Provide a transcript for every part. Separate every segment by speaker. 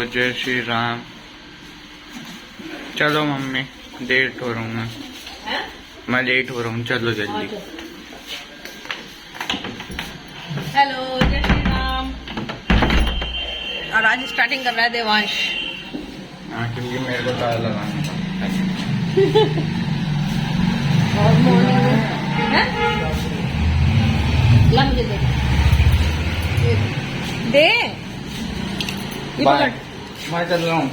Speaker 1: जय श्री राम। चलो mummy, late हो रहा हूँ मैं लेट हो रहा हूँ, चलो जल्दी।
Speaker 2: हेलो, जय श्री राम। और आज स्टार्टिंग कर रहा है देवांश।
Speaker 1: हाँ, क्योंकि मेरे को ताला लगाना था।
Speaker 2: और मॉर्निंग है ला मुझे दे ये
Speaker 1: बाय,
Speaker 2: पकड़।
Speaker 1: मैं चल रहा हूँ।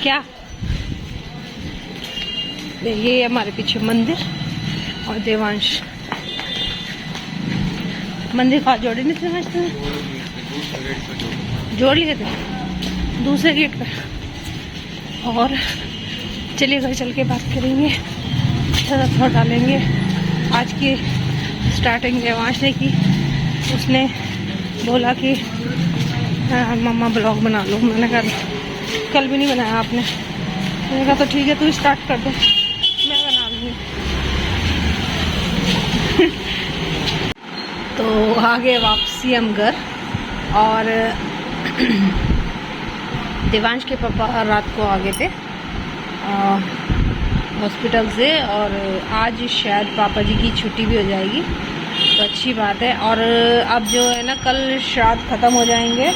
Speaker 2: क्या ये हमारे पीछे मंदिर और देवांश मंदिर का जोड़े नहीं समझते, जोड़ लिए थे दूसरे गेट पर। और चलिए घर चल के बात करेंगे, थोड़ा डालेंगे। आज की स्टार्टिंग देवांश ने की, उसने बोला कि मम्मा ब्लॉग बना लो। मैंने कहा कल भी नहीं बनाया आपने। मैंने कहा तो ठीक है, तू स्टार्ट कर दे, मैं बना लूँगी। तो आगे वापसी हम घर। और देवांश के पापा रात को आ गए थे हॉस्पिटल से, और आज शायद पापा जी की छुट्टी भी हो जाएगी, तो अच्छी बात है। और अब जो है ना, कल श्राद्ध ख़त्म हो जाएंगे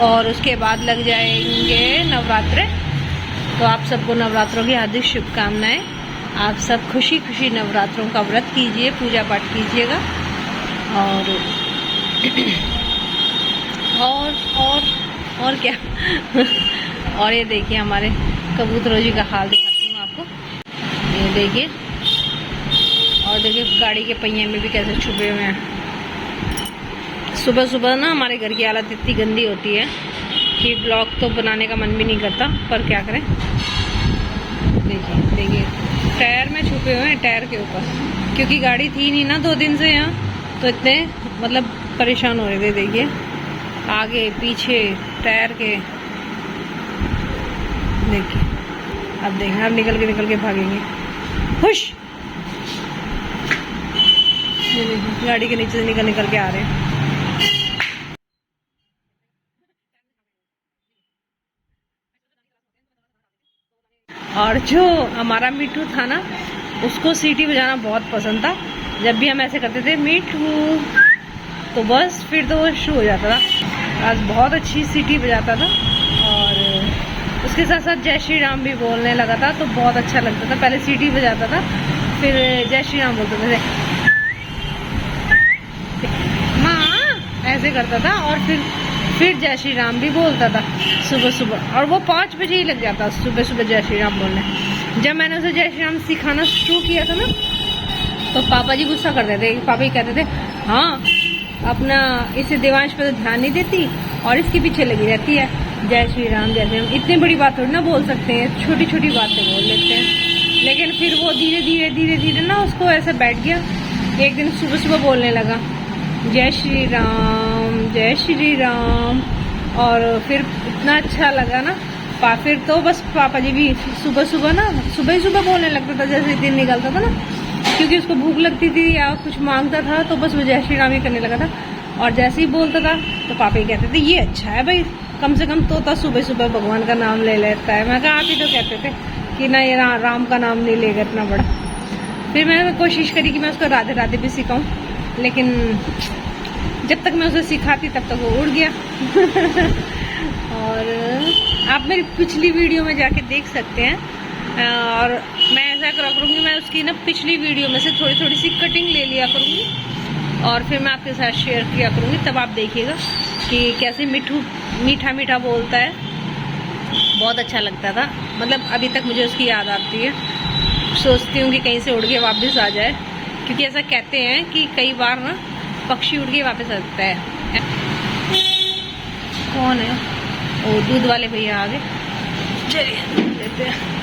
Speaker 2: और उसके बाद लग जाएंगे नवरात्रे। तो आप सबको नवरात्रों की हार्दिक शुभकामनाएं। आप सब खुशी खुशी नवरात्रों का व्रत कीजिए, पूजा पाठ कीजिएगा। और क्या और ये देखिए हमारे कबूतरों जी का हाल दिखाती हूँ आपको। ये देखिए, और देखिए गाड़ी के पहिए में भी कैसे छुपे हुए हैं। सुबह सुबह ना हमारे घर की हालत इतनी गंदी होती है कि ब्लॉग तो बनाने का मन भी नहीं करता, पर क्या करें। देखिए देखिए टायर में छुपे हुए हैं, टायर के ऊपर, क्योंकि गाड़ी थी नहीं ना 2 दिन से यहाँ, तो इतने मतलब परेशान हो रहे थे। देखिए आगे पीछे टायर के, देखिए अब देखें, अब निकल के भागेंगे खुश। ये देखिए गाड़ी के नीचे से निकल के आ रहे हैं। और जो हमारा मिठू था ना, उसको सीटी बजाना बहुत पसंद था। जब भी हम ऐसे करते थे मिठू, तो बस फिर तो वो शुरू हो जाता था। आज बहुत अच्छी सीटी बजाता था, और उसके साथ साथ जय श्री राम भी बोलने लगा था, तो बहुत अच्छा लगता था। पहले सीटी बजाता था, फिर जय श्री राम बोलते थे, माँ ऐसे करता था, और फिर जय श्री राम भी बोलता था सुबह सुबह। और वो 5 बजे ही लग जाता सुबह सुबह जय श्री राम बोलने। जब मैंने उसे जय श्री राम सिखाना शुरू किया था ना, तो पापा जी गुस्सा करते थे। पापा जी कहते थे हाँ, अपना इसे देवांश पे तो ध्यान नहीं देती और इसके पीछे लगी रहती है, जय श्री राम जय श्री राम। इतनी बड़ी बात थोड़ी ना बोल सकते हैं, छोटी छोटी बातें बोल लेते हैं। लेकिन फिर वो धीरे धीरे ना उसको ऐसा बैठ गया। एक दिन सुबह सुबह बोलने लगा जय श्री राम, और फिर इतना अच्छा लगा ना। फिर तो बस पापा जी भी सुबह ही सुबह बोलने लगता था, जैसे दिन निकलता था ना, क्योंकि उसको भूख लगती थी या कुछ मांगता था, तो बस वो जय श्री राम ही करने लगा था। और जैसे ही बोलता था तो पापा ही कहते थे ये अच्छा है भाई, कम से कम तोता सुबह सुबह भगवान का नाम ले लेता है। मैं कहा आप ही तो कहते थे कि ना ये राम का नाम नहीं लेगा इतना बड़ा। फिर मैंने कोशिश करी कि मैं उसको राधे राधे भी सिखाऊं, लेकिन जब तक मैं उसे सिखाती तब तक वो उड़ गया। और आप मेरी पिछली वीडियो में जाके देख सकते हैं। और मैं ऐसा करा करूँगी, मैं उसकी ना पिछली वीडियो में से थोड़ी थोड़ी सी कटिंग ले लिया करूँगी, और फिर मैं आपके साथ शेयर किया करूँगी। तब आप देखिएगा कि कैसे मिठू मीठा मीठा बोलता है। बहुत अच्छा लगता था, मतलब अभी तक मुझे उसकी याद आती है। सोचती हूँ कि कहीं से उड़ के वापस आ जाए, क्योंकि ऐसा कहते हैं कि कई बार ना पक्षी उड़ के वापस आ सकता है। कौन है? ओ, दूध वाले भैया आ गए, चलिए लेते हैं।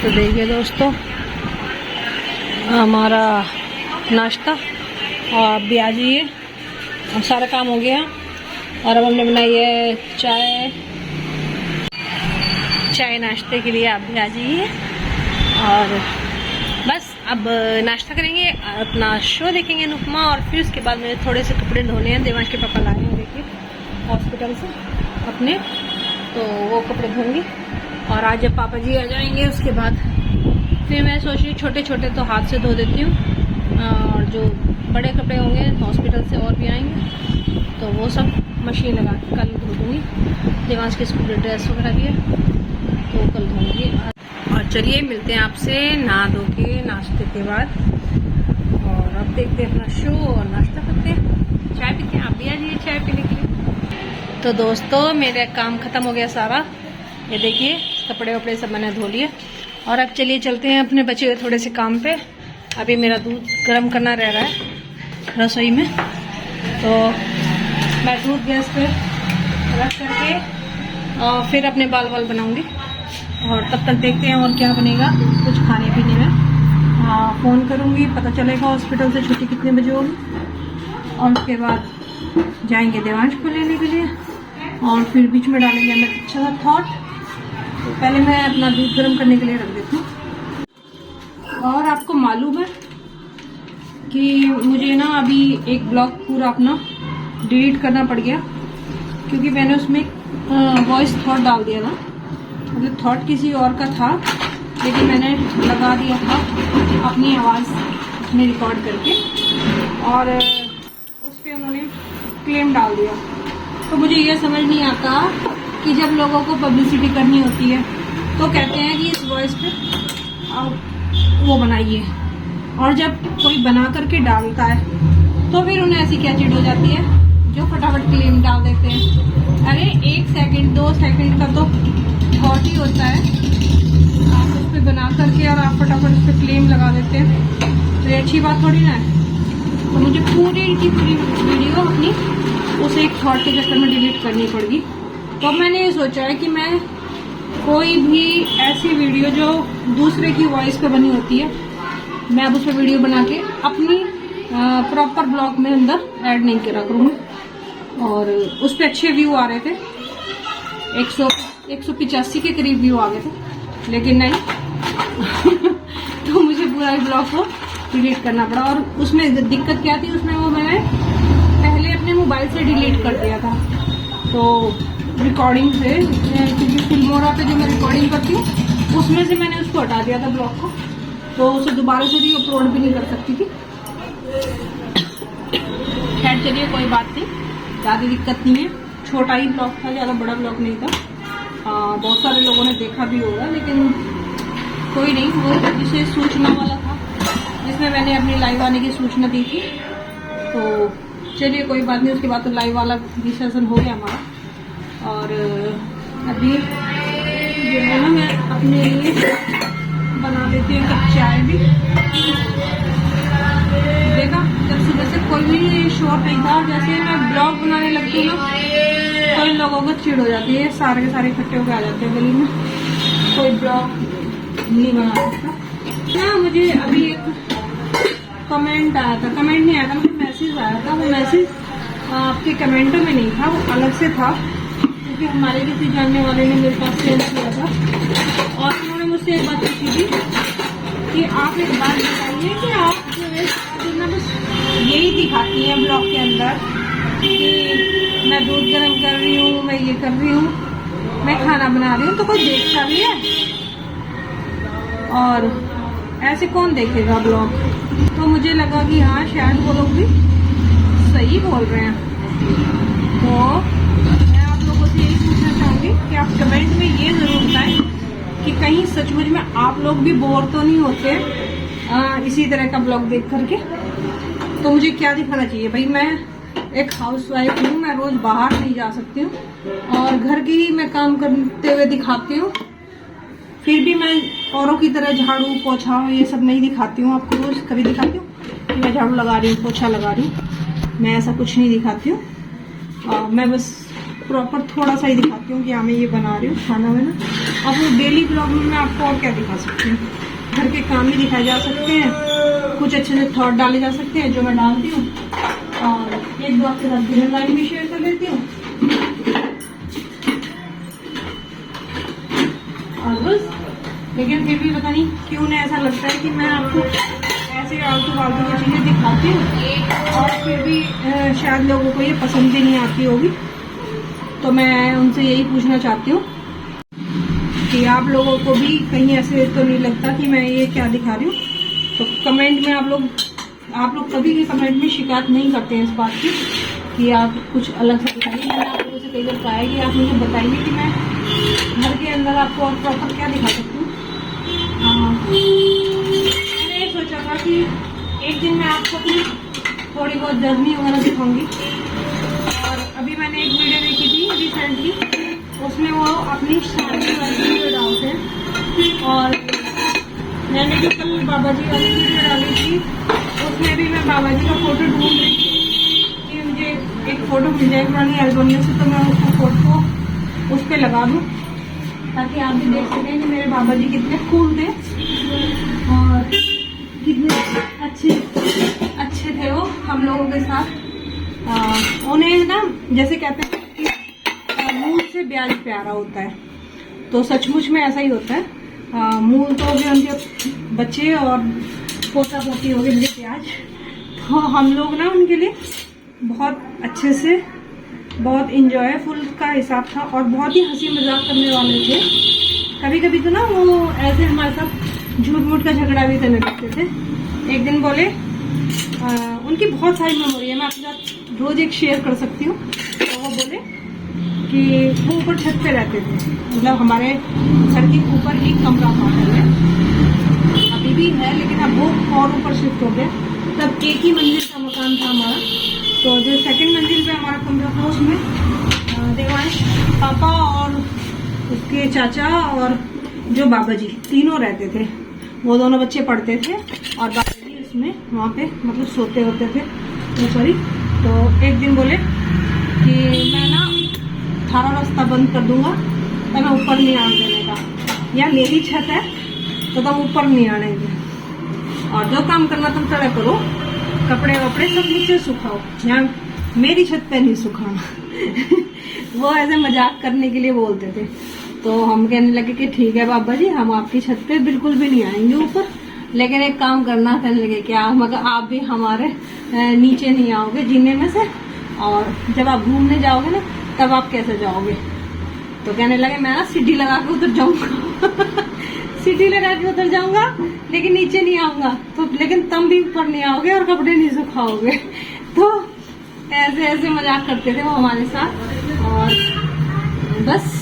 Speaker 2: तो देखिए दोस्तों हमारा नाश्ता, और आप भी आ जाइए। और सारा काम हो गया और अब हमने बनाई है चाय नाश्ते के लिए, आप भी आ जाइए। और बस अब नाश्ता करेंगे, अपना शो देखेंगे अनुपमा, और फिर उसके बाद मुझे थोड़े से कपड़े धोने हैं। देवांश के पापा लाए हैं देखिए हॉस्पिटल से अपने, तो वो कपड़े धोंगी। और आज जब पापा जी आ जाएंगे उसके बाद फिर मैं सोच रही छोटे छोटे तो हाथ से धो देती हूँ, और जो बड़े कपड़े होंगे हॉस्पिटल से और भी आएंगे तो वो सब मशीन लगा के कल धो दूँगी। देवांश के स्कूल ड्रेस वगैरह भी है तो कल धोऊँगी। और चलिए मिलते हैं आपसे नहा धो के नाश्ते के बाद, और अब देखते हैं अपना शो और नाश्ता करते हैं, चाय पीते हैं। आप भी आ जाइए चाय पीने के लिए। तो दोस्तों मेरा काम ख़त्म हो गया सारा, ये देखिए कपड़े वपड़े सब मैंने धो लिए। और अब चलिए चलते हैं अपने बचे हुए थोड़े से काम पे। अभी मेरा दूध गर्म करना रह रहा है रसोई में, तो मैं दूध गैस पे रख करके और फिर अपने बाल बनाऊंगी। और तब तक देखते हैं और क्या बनेगा कुछ खाने पीने में। फ़ोन करूंगी, पता चलेगा हॉस्पिटल से छुट्टी कितने बजे होगी, और उसके बाद जाएंगे देवांश को लेने के लिए। और फिर बीच में डालेंगे हमें अच्छा सा थॉट। तो पहले मैं अपना दूध गर्म करने के लिए रख देती हूँ। और आपको मालूम है कि मुझे ना अभी एक ब्लॉग पूरा अपना डिलीट करना पड़ गया, क्योंकि मैंने उसमें वॉइस थॉट डाल दिया था। मतलब थॉट किसी और का था, लेकिन मैंने लगा दिया था अपनी आवाज़ में रिकॉर्ड करके, और उस पर उन्होंने क्लेम डाल दिया। तो मुझे ये समझ नहीं आता कि जब लोगों को पब्लिसिटी करनी होती है तो कहते हैं कि इस वॉइस पे आप वो बनाइए, और जब कोई बना करके डालता है तो फिर उन्हें ऐसी क्या चिढ़ हो जाती है जो फटाफट क्लेम डाल देते हैं। अरे 1 सेकंड 2 सेकंड का तो थॉट ही होता है, आप उस पर बना करके और आप फटाफट उस पर क्लेम लगा देते हैं, तो ये अच्छी बात थोड़ी ना है। तो मुझे पूरी की पूरी वीडियो अपनी उस एक थॉट के चक्कर में डिलीट करनी पड़ेगी। तो अब मैंने ये सोचा है कि मैं कोई भी ऐसी वीडियो जो दूसरे की वॉइस पे बनी होती है, मैं अब उस पर वीडियो बना के अपनी प्रॉपर ब्लॉग में अंदर ऐड नहीं करा करूँगी। और उस पर अच्छे व्यू आ रहे थे, 185 के करीब व्यू आ गए थे, लेकिन नहीं तो मुझे पूरा ब्लॉग को डिलीट करना पड़ा। और उसमें दिक्कत क्या थी, उसमें वो मैंने पहले अपने मोबाइल से डिलीट कर दिया था, तो रिकॉर्डिंग से, क्योंकि फिल्मोरा पे जो मैं रिकॉर्डिंग करती हूँ उसमें से मैंने उसको हटा दिया था ब्लॉग को, तो उसे दोबारा से भी अपलोड भी नहीं कर सकती थी। खैर चलिए कोई बात नहीं, ज़्यादा दिक्कत नहीं है, छोटा ही ब्लॉग था, ज़्यादा बड़ा ब्लॉग नहीं था। बहुत सारे लोगों ने देखा भी होगा, लेकिन कोई नहीं, वो जिसे सूचना वाला था जिसमें मैंने अपनी लाइव आने की सूचना दी थी। तो चलिए कोई बात नहीं, उसके बाद तो लाइव वाला भी सेशन हो गया हमारा। और अभी जो है ना मैं अपने लिए बना लेती हूँ कप चाय भी। देखा जब सुबह से कोई भी शोर नहीं था, जैसे मैं ब्लॉग बनाने लगती हूँ ना तो इन लोगों को चिढ़ हो जाती है, सारे के सारे इकट्ठे होकर आ जाते हैं गली में, कोई ब्लॉग नहीं बना सकता ना। मुझे अभी एक कमेंट आया था, कमेंट नहीं आया था, मुझे मैसेज आया था। वो मैसेज आपके कमेंटों में नहीं था, वो अलग से था, क्योंकि हमारे किसी जानने वाले ने मेरे पास सेंड किया था। और उन्होंने मुझसे एक बात पूछी थी कि आप एक बात बताइए कि आप जो है ना बस यही दिखाती हैं ब्लॉग के अंदर कि मैं दूध गर्म कर रही हूँ, मैं ये कर रही हूँ, मैं खाना बना रही हूँ, तो कोई देखता भी है? और ऐसे कौन देखेगा ब्लॉग? तो मुझे लगा कि हाँ शायद वो लोग भी सही बोल रहे हैं। तो मैं आप लोगों से यही पूछना चाहूँगी कि आप कमेंट में ये ज़रूर बताएं कि कहीं सचमुच में आप लोग भी बोर तो नहीं होते इसी तरह का ब्लॉग देख करके। तो मुझे क्या दिखाना चाहिए भाई? मैं एक हाउसवाइफ हूँ, मैं रोज बाहर नहीं जा सकती हूँ और घर की ही मैं काम करते हुए दिखाती हूँ, फिर भी मैं औरों की तरह झाड़ू पोछा ये सब नहीं दिखाती हूँ। आपको रोज कभी दिखाती हूँ कि मैं झाड़ू लगा रही हूँ, पोछा लगा रही हूँ? मैं ऐसा कुछ नहीं दिखाती हूँ। मैं बस प्रॉपर थोड़ा सा ही दिखाती हूँ कि हाँ मैं ये बना रही हूँ खाना वाना। अब डेली ब्लॉग में मैं आपको और क्या दिखा सकती हूँ, घर के काम ही दिखाए जा सकते हैं, कुछ अच्छे से थॉट डाले जा सकते हैं जो मैं डालती हूँ, और एक दो आपके साथ डिनर लाइन भी शेयर कर लेती हूँ। और बस, लेकिन फिर भी पता नहीं क्यों ना ऐसा लगता है कि मैं आपको ऐसे आलतू फालतू की चीज़ें दिखाती हूँ और फिर भी शायद लोगों को ये पसंद भी नहीं आती होगी। तो मैं उनसे यही पूछना चाहती हूँ कि आप लोगों को भी कहीं ऐसे तो नहीं लगता कि मैं ये क्या दिखा रही हूँ। तो कमेंट में आप लोग कभी भी कमेंट में शिकायत नहीं करते हैं इस बात की कि आप कुछ अलग से दिखाइए। मैंने आप लोगों से कई बार कहा है कि आप मुझे बताइए कि मैं घर के अंदर आपको और प्रॉपर क्या दिखा सकती हूँ। मैंने ये सोचा था कि एक दिन मैं आपको अपनी थोड़ी बहुत जर्नी वगैरह दिखाऊंगी। और अभी मैंने एक वीडियो देखी थी रिसेंटली, उसमें वो अपनी शादी वाली वीडियो डालते हैं, और मैंने जो कल बाबा जी वाली वीडियो डाली थी उसमें भी मैं बाबा जी का फोटो ढूंढ रही थी कि मुझे एक फ़ोटो मिल जाए पुरानी एल्बम में से, तो मैं उसको फोटो उस पर लगा दूँ ताकि आप भी देख सकें कि मेरे बाबा जी कितने कूल थे और कितने अच्छे थे वो हम लोगों के साथ। उन्हें ना जैसे कहते हैं कि मूल से ब्याज प्यारा होता है, तो सचमुच में ऐसा ही होता है। मूल तो हो गए उनके बच्चे और पोता पोती हो गए मेरे प्याज, तो हम लोग ना उनके लिए बहुत अच्छे से, बहुत इंजॉयफुल का हिसाब था और बहुत ही हंसी मजाक करने वाले थे। कभी कभी तो ना वो ऐसे हमारे साथ झूठ मूठ का झगड़ा भी करने लगते थे। एक दिन बोले, उनकी बहुत सारी मेमोरी है, मैं आपके साथ रोज एक शेयर कर सकती हूँ। तो वो बोले कि वो ऊपर छत पे रहते थे, मतलब हमारे घर के ऊपर एक कमरा था पहले, अभी भी है लेकिन अब वो और ऊपर शिफ्ट हो गया। तब एक ही मंजिल का मकान था हमारा, तो जो सेकंड मंजिल पे हमारा कमरा था उसमें देवांश पापा और उसके चाचा और जो बाबा जी तीनों रहते थे। वो दोनों बच्चे पढ़ते थे और बाबा जी उसमें वहाँ पे मतलब सोते होते थे। तो एक दिन बोले कि मैं ना थारा रास्ता बंद कर दूंगा, तो मैं ऊपर नहीं आने देने का, या मेरी छत है तो तुम ऊपर नहीं आने दे, और जो काम करना तुम तरह करो, कपड़े वपड़े सब नीचे सुखाओ, यहाँ मेरी छत पे नहीं सुखाना। वो ऐसे मजाक करने के लिए बोलते थे। तो हम कहने लगे कि ठीक है बाबा जी, हम आपकी छत पे बिल्कुल भी नहीं आएंगे ऊपर, लेकिन एक काम करना। कहने लगे क्या, मगर आप भी हमारे नीचे नहीं आओगे जीने में से, और जब आप घूमने जाओगे ना तब आप कैसे जाओगे। तो कहने लगे मैं ना सीढ़ी लगा के उतर जाऊंगा सीढ़ी लगा के उतर जाऊंगा लेकिन नीचे नहीं आऊंगा, तो लेकिन तुम भी ऊपर नहीं आओगे और कपड़े नहीं सुखाओगे। तो ऐसे ऐसे मजाक करते थे वो हमारे साथ, और बस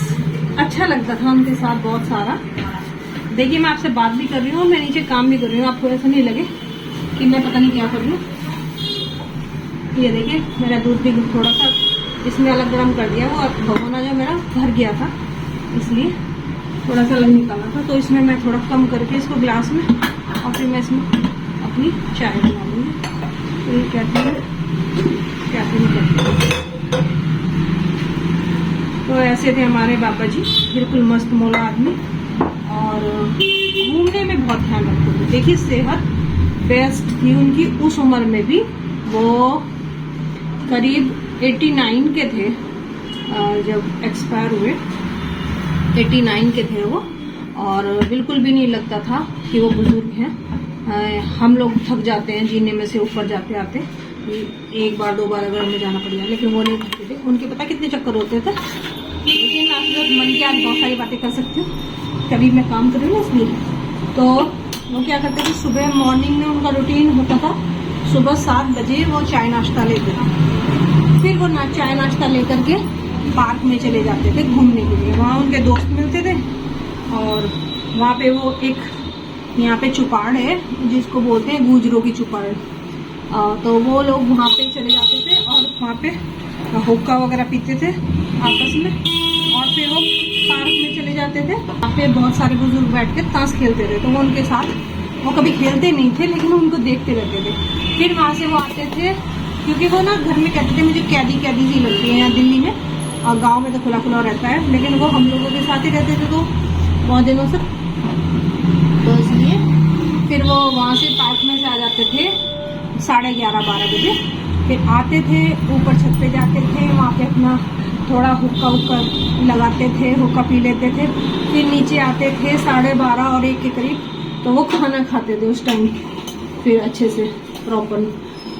Speaker 2: अच्छा लगता था उनके साथ बहुत सारा। देखिए मैं आपसे बात भी कर रही हूँ और मैं नीचे काम भी कर रही हूँ, आपको ऐसा नहीं लगे कि मैं पता नहीं क्या कर रही हूँ। ये देखिए मेरा दूध भी थोड़ा सा इसमें अलग गर्म कर दिया, वो भगोना जो मेरा भर गया था इसलिए थोड़ा सा अलग निकाला था, तो इसमें मैं थोड़ा कम करके इसको ग्लास में, और फिर मैं इसमें अपनी चाय बना लूँगी। तो ये कहती है तो ऐसे थे हमारे बाबा जी, बिल्कुल मस्त मौला आदमी, और घूमने में बहुत ध्यान रखते थे। देखिए सेहत बेस्ट थी उनकी उस उम्र में भी। वो करीब 89 के थे जब एक्सपायर हुए, 89 के थे वो, और बिल्कुल भी नहीं लगता था कि वो बुजुर्ग हैं। हम लोग थक जाते हैं जीने में से ऊपर जाते आते, एक बार दो बार अगर हमें जाना पड़ जाए, लेकिन वो नहीं थकते थे। उनके पता कितने चक्कर होते थे, लेकिन आप लोग मन की आज बहुत सारी बातें कर सकते हो, कभी मैं काम कर रही हूँ इसलिए। तो वो क्या करते थे, सुबह मॉर्निंग में उनका रूटीन होता था, सुबह 7 बजे वो चाय नाश्ता लेते थे, फिर वो चाय नाश्ता लेकर के पार्क में चले जाते थे घूमने के लिए। वहाँ उनके दोस्त मिलते थे, और वहाँ पे वो एक यहाँ पे चुपाड़ है जिसको बोलते हैं गुजरों की चुपाड़, तो वो लोग वहाँ पे चले जाते थे और वहाँ पे हुक्का वगैरह पीते थे आपस में, और फिर वो पार्क में चले जाते थे। वहाँ पे बहुत सारे बुजुर्ग बैठ के ताश खेलते थे, तो वो उनके साथ, वो कभी खेलते नहीं थे लेकिन उनको देखते रहते थे। फिर वहाँ से वो आते थे, क्योंकि वो ना घर में कहते थे मुझे कैदी कैदी सी लगती है यहाँ दिल्ली में, और गांव में तो खुला खुला रहता है, लेकिन वो हम लोगों के साथ ही रहते थे। तो बहुत दिनों से, तो इसलिए फिर वो वहाँ से पार्क में से आ जाते थे 11:30-12 बजे। फिर आते थे, ऊपर छत पे जाते थे, वहाँ पे अपना थोड़ा हुक्का लगाते थे, हुक्का पी लेते थे। फिर नीचे आते थे 12:30 और 1 के करीब, तो वो खाना खाते थे उस टाइम फिर अच्छे से प्रॉपर।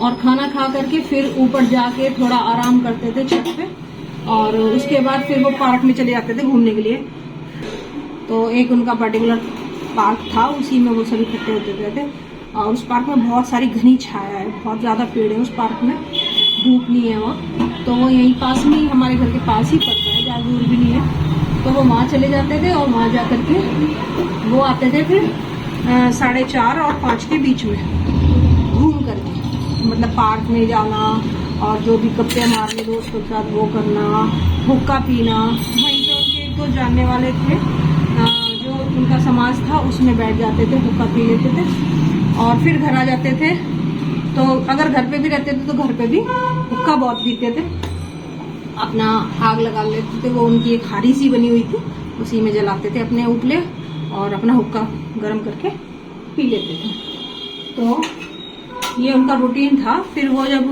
Speaker 2: और खाना खा करके फिर ऊपर जाके थोड़ा आराम करते थे छत पे, और उसके बाद फिर वो पार्क में चले जाते थे घूमने के लिए। तो एक उनका पर्टिकुलर पार्क था, उसी में वो सभी इकट्ठे होते थे। और उस पार्क में बहुत सारी घनी छाया है, बहुत ज़्यादा पेड़ है उस पार्क में, धूप नहीं है वहाँ। तो वो यहीं पास में ही, हमारे घर के पास ही पड़ता है, ज़्यादा दूर भी नहीं है। तो वो वहाँ चले जाते थे, और वहाँ जा करके वो आते थे फिर 4:30 और 5 के बीच में घूम करके, मतलब पार्क में जाना और जो भी गप्पे मारने दोस्तों के साथ वो करना, हुक्का पीना। वहीं पे उनके 1-2 जानने वाले थे, जो उनका समाज था उसमें बैठ जाते थे, हुक्का पी लेते थे और फिर घर आ जाते थे। तो अगर घर पे भी रहते थे तो घर पे भी हुक्का बहुत पीते थे, अपना आग लगा लेते थे। वो उनकी एक हारी सी बनी हुई थी, उसी में जलाते थे अपने उपले और अपना हुक्का गर्म करके पी लेते थे। तो ये उनका रूटीन था। फिर वो जब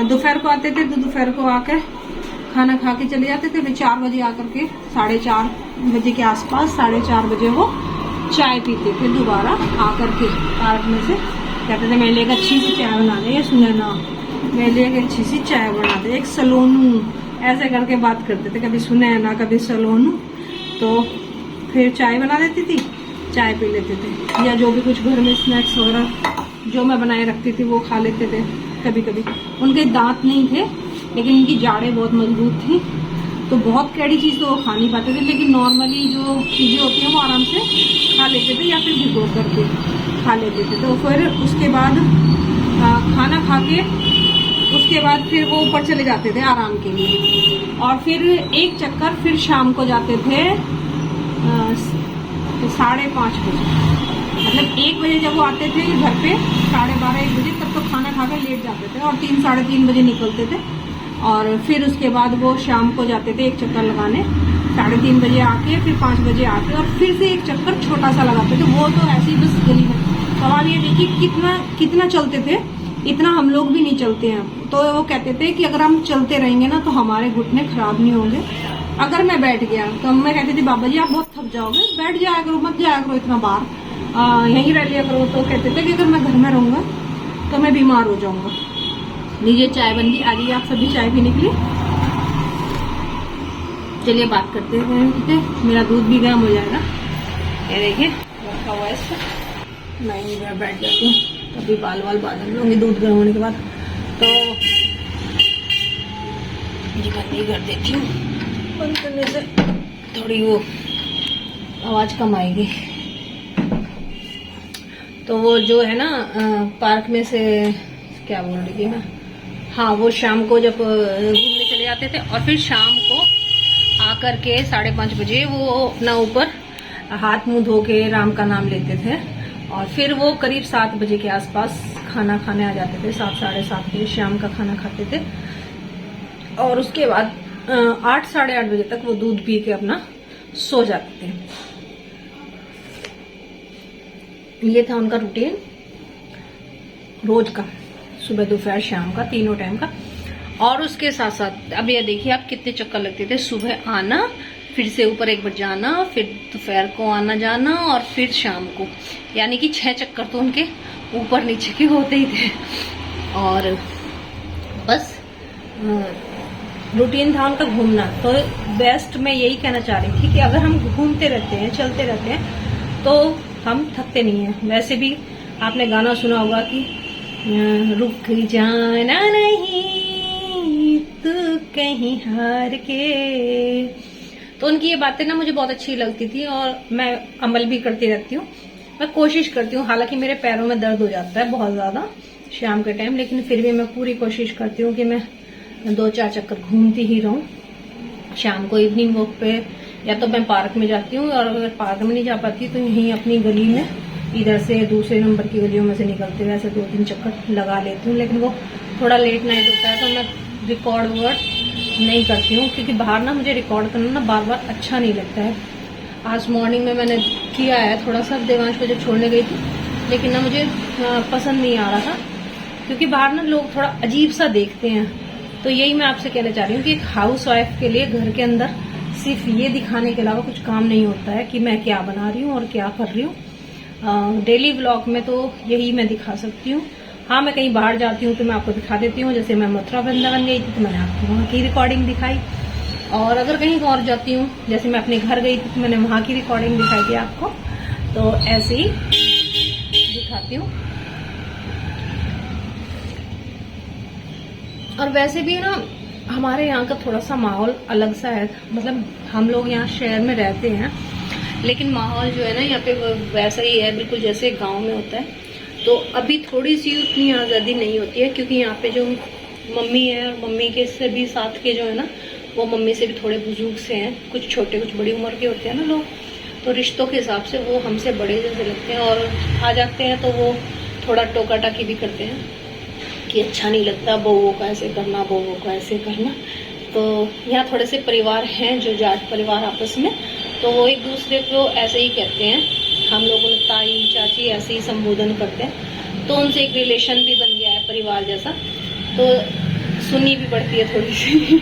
Speaker 2: दोपहर को आते थे तो दोपहर को आकर खाना खा के चले जाते थे। फिर 4 बजे आकर के 4:30 बजे के आसपास 4:30 बजे वो चाय पीते थे दोबारा आकर के पार्क में से। कहते थे मेरे लिए एक अच्छी सी चाय बना दे, सुने ना मेरे लिए एक अच्छी सी चाय बना दे, एक सलोनू, ऐसे करके बात करते थे, कभी सुने ना कभी सलोनू। तो फिर चाय बना देती थी, चाय पी लेते थे, या जो भी कुछ घर में स्नैक्स वगैरह जो मैं बनाए रखती थी वो खा लेते थे कभी कभी। उनके दांत नहीं थे लेकिन उनकी जाड़ें बहुत मजबूत थी, तो बहुत कड़ी चीज़ तो वो खा नहीं पाते थे, लेकिन नॉर्मली जो चीज़ें होती हैं वो आराम से खा लेते थे, या फिर भिगो करके खा लेते थे। तो फिर उसके बाद खाना खा के उसके बाद फिर वो ऊपर चले जाते थे आराम के लिए। और फिर एक चक्कर फिर शाम को जाते थे 5:30 बजे, मतलब 1 बजे जब वो आते थे घर पे, 12:30-1 बजे तब तो खाना खा कर लेट जाते थे और 3-3:30 बजे निकलते थे। और फिर उसके बाद वो शाम को जाते थे एक चक्कर लगाने, 3:30 बजे आके फिर 5 बजे आके और फिर से एक चक्कर छोटा सा लगाते थे। वो तो ऐसे ही बस गली में। तो अब ये देखिए कितना चलते थे, इतना हम लोग भी नहीं चलते हैं। तो वो कहते थे कि अगर हम चलते रहेंगे ना तो हमारे घुटने खराब नहीं होंगे। अगर मैं बैठ गया तो मैं कहती थी बाबा जी आप बहुत थक जाओगे, बैठ जाया करो, मत जाया करो इतना बार, यहीं रह लिया करो। तो कहते थे कि अगर मैं घर में रहूंगा तो मैं बीमार हो जाऊंगा। लीजिए चाय बन गई, आ जाइए आप सभी चाय पीने के लिए। चलिए बात करते हैं, ठीक है। मेरा दूध भी गर्म हो जाएगा, ये देखिए रखा हुआ है इसको। मैं इधर बैठ जाती हूँ, अभी बाल बांध लूंगी दूध गर्म होने के बाद। तो ये बंद ही कर देती हूँ, बंद करने से थोड़ी वो आवाज कम आएगी। तो वो जो है ना पार्क में से क्या बोल रही थी मैं, हाँ वो शाम को जब घूमने चले जाते थे और फिर शाम को आकर के 5:30 बजे वो अपना ऊपर हाथ मुंह धो के राम का नाम लेते थे। और फिर वो करीब 7 बजे के आसपास खाना खाने आ जाते थे, 7-7:30 बजे शाम का खाना खाते थे। और उसके बाद 8-8:30 बजे तक वो दूध पी के अपना सो जाते थे। ये था उनका रूटीन रोज का, सुबह दोपहर शाम का, तीनों टाइम का। और उसके साथ साथ अब ये देखिए आप कितने चक्कर लगते थे, सुबह आना, फिर से ऊपर एक बार जाना, फिर दोपहर को आना जाना और फिर शाम को, यानी कि 6 चक्कर तो उनके ऊपर नीचे के होते ही थे। और बस रूटीन था उनका घूमना। तो बेस्ट मैं यही कहना चाह रही थी कि अगर हम घूमते रहते हैं, चलते रहते हैं तो हम थकते नहीं हैं। वैसे भी आपने गाना सुना होगा कि रुक जाना नहीं तू कहीं हार के। तो उनकी ये बातें ना मुझे बहुत अच्छी लगती थी और मैं अमल भी करती रहती हूँ। मैं कोशिश करती हूँ, हालांकि मेरे पैरों में दर्द हो जाता है बहुत ज्यादा शाम के टाइम, लेकिन फिर भी मैं पूरी कोशिश करती हूँ कि मैं 2-4 चक्कर घूमती ही रहूं शाम को। इवनिंग वॉक पे या तो मैं पार्क में जाती हूँ, और अगर पार्क में नहीं जा पाती तो यहीं अपनी गली में इधर से दूसरे नंबर की गलियों में से निकलते हुए ऐसे 2-3 चक्कर लगा लेती हूँ। लेकिन वो थोड़ा लेट नाइट होता है तो मैं रिकॉर्ड वर्ड नहीं करती हूँ, क्योंकि बाहर ना मुझे रिकॉर्ड करना ना बार बार अच्छा नहीं लगता है। आज मॉर्निंग में मैंने किया है थोड़ा सा, देवांश को जब छोड़ने गई थी, लेकिन ना मुझे पसंद नहीं आ रहा था, क्योंकि बाहर ना लोग थोड़ा अजीब सा देखते हैं। तो यही मैं आपसे कहना चाह रही हूँ कि एक हाउस वाइफ के लिए घर के अंदर सिर्फ ये दिखाने के अलावा कुछ काम नहीं होता है कि मैं क्या बना रही हूँ और क्या कर रही हूँ। डेली व्लॉग में तो यही मैं दिखा सकती हूँ। हाँ, मैं कहीं बाहर जाती हूँ तो मैं आपको दिखा देती हूँ। जैसे मैं मथुरा वृंदावन गई थी तो मैंने आपको वहाँ की रिकॉर्डिंग दिखाई, और अगर कहीं और जाती हूँ, जैसे मैं अपने घर गई थी तो मैंने वहाँ की रिकॉर्डिंग दिखाई थी आपको। तो ऐसे ही दिखाती हूँ। और वैसे भी ना हमारे यहाँ का थोड़ा सा माहौल अलग सा है, मतलब हम लोग यहाँ शहर में रहते हैं, लेकिन माहौल जो है ना यहाँ पे वैसा ही है बिल्कुल जैसे गांव में होता है। तो अभी थोड़ी सी उतनी आज़ादी नहीं होती है, क्योंकि यहाँ पे जो मम्मी है और मम्मी के से भी साथ के जो है ना, वो मम्मी से भी थोड़े बुजुर्ग से हैं, कुछ छोटे कुछ बड़ी उम्र के होते हैं ना लोग, तो रिश्तों के हिसाब से वो हमसे बड़े जैसे लगते हैं, और आ जाते हैं तो वो थोड़ा टोका टाकी भी करते हैं कि अच्छा नहीं लगता बहुओं का ऐसे करना, बहुओं का ऐसे करना। तो यहाँ थोड़े से परिवार हैं जो जाट परिवार आपस में, तो वो एक दूसरे को ऐसे ही कहते हैं, हम लोगों ने ताई चाची ऐसे ही संबोधन करते हैं, तो उनसे एक रिलेशन भी बन गया है परिवार जैसा, तो सुननी भी पड़ती है थोड़ी सी।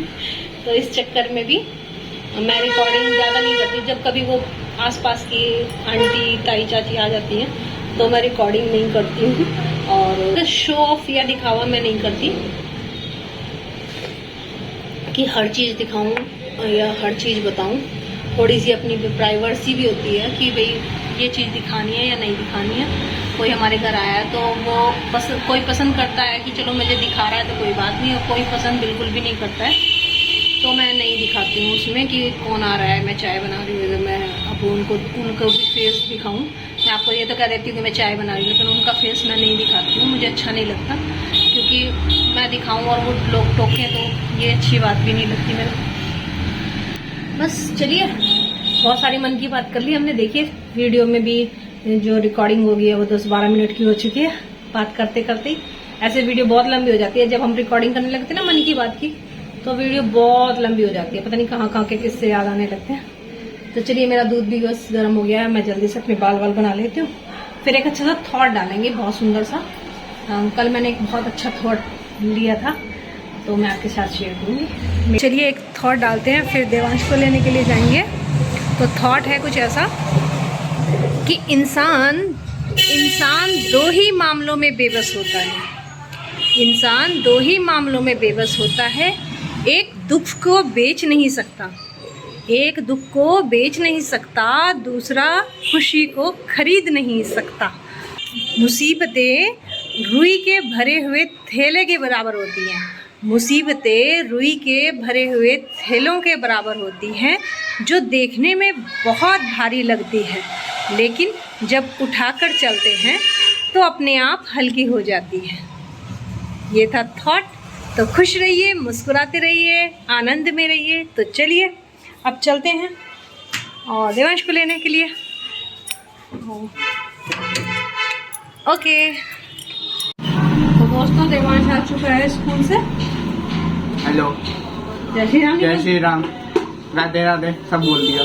Speaker 2: तो इस चक्कर में भी मैं रिकॉर्डिंग ज़्यादा नहीं करती। जब कभी वो आसपास की आंटी ताई चाची आ जाती हैं तो मैं रिकॉर्डिंग नहीं करती हूँ, और शो ऑफ या दिखावा मैं नहीं करती कि हर चीज़ दिखाऊं या हर चीज़ बताऊं। थोड़ी सी अपनी प्राइवेसी भी होती है कि भाई ये चीज़ दिखानी है या नहीं दिखानी है। कोई हमारे घर आया है तो वो कोई पसंद करता है कि चलो मुझे दिखा रहा है तो कोई बात नहीं, और कोई पसंद बिल्कुल भी नहीं करता है तो मैं नहीं दिखाती हूँ उसमें कि कौन आ रहा है। मैं चाय बना रही हूँ, मैं अब उनको भी फेस दिखाऊँ। मैं आपको ये तो कह देती हूँ कि मैं चाय बना रही हूँ, लेकिन उनका फेस मैं नहीं दिखाती हूँ, मुझे अच्छा नहीं लगता, क्योंकि मैं दिखाऊँ और वो लोग टोकें तो ये अच्छी बात भी नहीं लगती मेरे। बस चलिए, बहुत सारी मन की बात कर ली हमने। देखिए वीडियो में भी जो रिकॉर्डिंग होगी है वो 10-12 मिनट की हो चुकी है। बात करते करते ही ऐसे वीडियो बहुत लंबी हो जाती है। जब हम रिकॉर्डिंग करने लगते हैं ना मन की बात की, तो वीडियो बहुत लंबी हो जाती है, पता नहीं कहाँ के किससे याद आने लगते हैं। तो चलिए, मेरा दूध भी बस गर्म हो गया है, मैं जल्दी से अपने बाल बना लेती हूँ, फिर एक अच्छा सा थॉट डालेंगे, बहुत सुंदर सा। कल मैंने एक बहुत अच्छा थॉट लिया था तो मैं आपके साथ शेयर करूँगी। चलिए एक थॉट डालते हैं, फिर देवांश को लेने के लिए जाएंगे। तो थॉट है कुछ ऐसा कि इंसान दो ही मामलों में बेबस होता है। इंसान दो ही मामलों में बेबस होता है। एक दुख को बेच नहीं सकता, दूसरा खुशी को खरीद नहीं सकता। मुसीबतें रुई के भरे हुए थैले के बराबर होती हैं। मुसीबतें रुई के भरे हुए थैलों के बराबर होती हैं, जो देखने में बहुत भारी लगती है, लेकिन जब उठाकर चलते हैं तो अपने आप हल्की हो जाती है। ये था थॉट। तो खुश रहिए, मुस्कुराते रहिए, आनंद में रहिए। तो चलिए अब चलते हैं और देवांश को लेने के लिए। ओके तो दोस्तों, देवांश आ चुका है स्कूल से।
Speaker 1: हेलो,
Speaker 2: जय श्री राम।
Speaker 1: जय श्री राम, राधे राधे सब बोल दिया।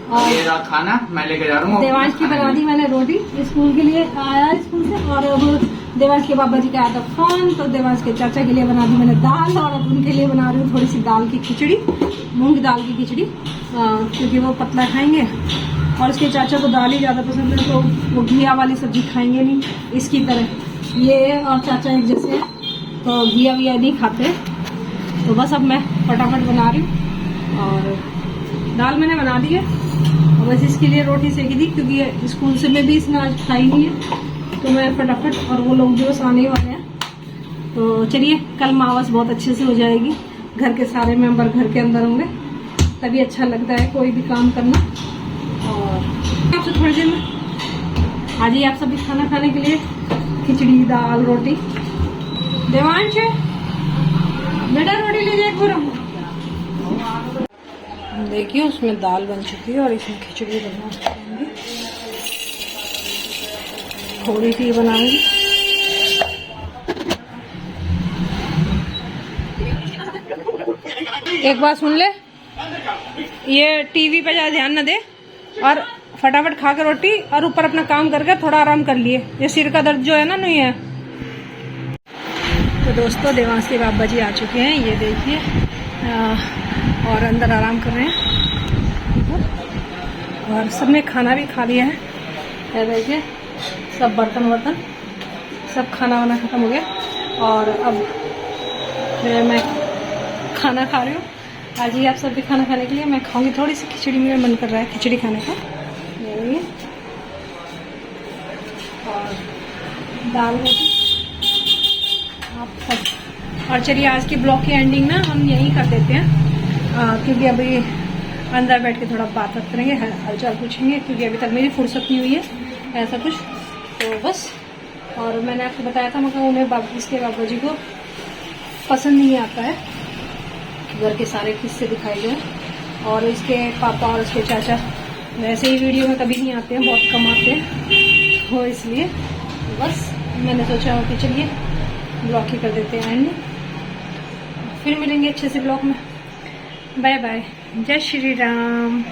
Speaker 2: और
Speaker 1: ये रहा खाना, मैं लेके जा रहा हूँ।
Speaker 2: देवांश की बना दी मैंने रोटी, स्कूल के लिए आया स्कूल से। और अब देवांश के बाबा जी का आया था फोन, तो देवांश के चाचा के लिए बना दी मैंने दाल, और अब उनके लिए बना रही हूँ थोड़ी सी दाल की खिचड़ी, मूंग दाल की खिचड़ी, क्योंकि वो पतला खाएंगे और इसके चाचा को दाल ही ज़्यादा पसंद है, तो वो घिया वाली सब्जी खाएंगे नहीं इसकी तरह। ये और चाचा एक जैसे हैं, तो घिया विया नहीं खाते। तो बस अब मैं फटाफट बना रही हूँ, और दाल मैंने बना दी है, और बस इसके लिए रोटी सेकी दी, क्योंकि स्कूल से में भी इसने आज खाई नहीं है, तो मैं फटाफट। और वो लोग जो आने वाले हैं, तो चलिए कल मावस बहुत अच्छे से हो जाएगी, घर के सारे मेंबर घर के अंदर होंगे, तभी अच्छा लगता है कोई भी काम करना। और आपसे थोड़ी देर में आ जाइए आप सभी खाना खाने के लिए, खिचड़ी दाल रोटी। देवांश बेटा रोटी ले जाए पूरा। देखिए उसमें दाल बन चुकी है और इसमें खिचड़ी बनाऊंगी, थोड़ी सी बनाऊंगी। एक बात सुन ले, ये टीवी पे ज़्यादा ध्यान न दे और फटाफट खा के रोटी और ऊपर अपना काम करके थोड़ा आराम कर लिए। ये सिर का दर्द जो है ना नहीं है। तो दोस्तों देवांश के बाबा जी आ चुके हैं, ये देखिए, और अंदर आराम कर रहे हैं और सबने खाना भी खा लिया है। ये देखिए सब बर्तन वर्तन सब खाना वाना ख़त्म हो गया और अब मैं खाना खा रही हूँ। आज ही आप सब भी खाना खाने के लिए मैं खाऊंगी थोड़ी सी खिचड़ी, मेरा मन कर रहा है खिचड़ी खाने का। ये और दाल रोटी आप सब। और चलिए आज के ब्लॉग की एंडिंग ना हम यहीं कर देते हैं, क्योंकि अभी अंदर बैठ के थोड़ा बात करेंगे, हालचाल पूछेंगे, क्योंकि अभी तक मेरी फुर्सत नहीं हुई है ऐसा कुछ। तो बस, और मैंने आपको बताया था मगर उन्हें इसके बाबा जी को पसंद नहीं आता है घर के सारे किस्से दिखाए गए, और इसके पापा और इसके चाचा वैसे ही वीडियो में कभी नहीं आते हैं, बहुत कम आते हैं, वो इसलिए बस मैंने सोचा कि चलिए ब्लॉग ही कर देते हैं एंड। फिर मिलेंगे अच्छे से ब्लॉग में। बाय बाय, जय श्री राम।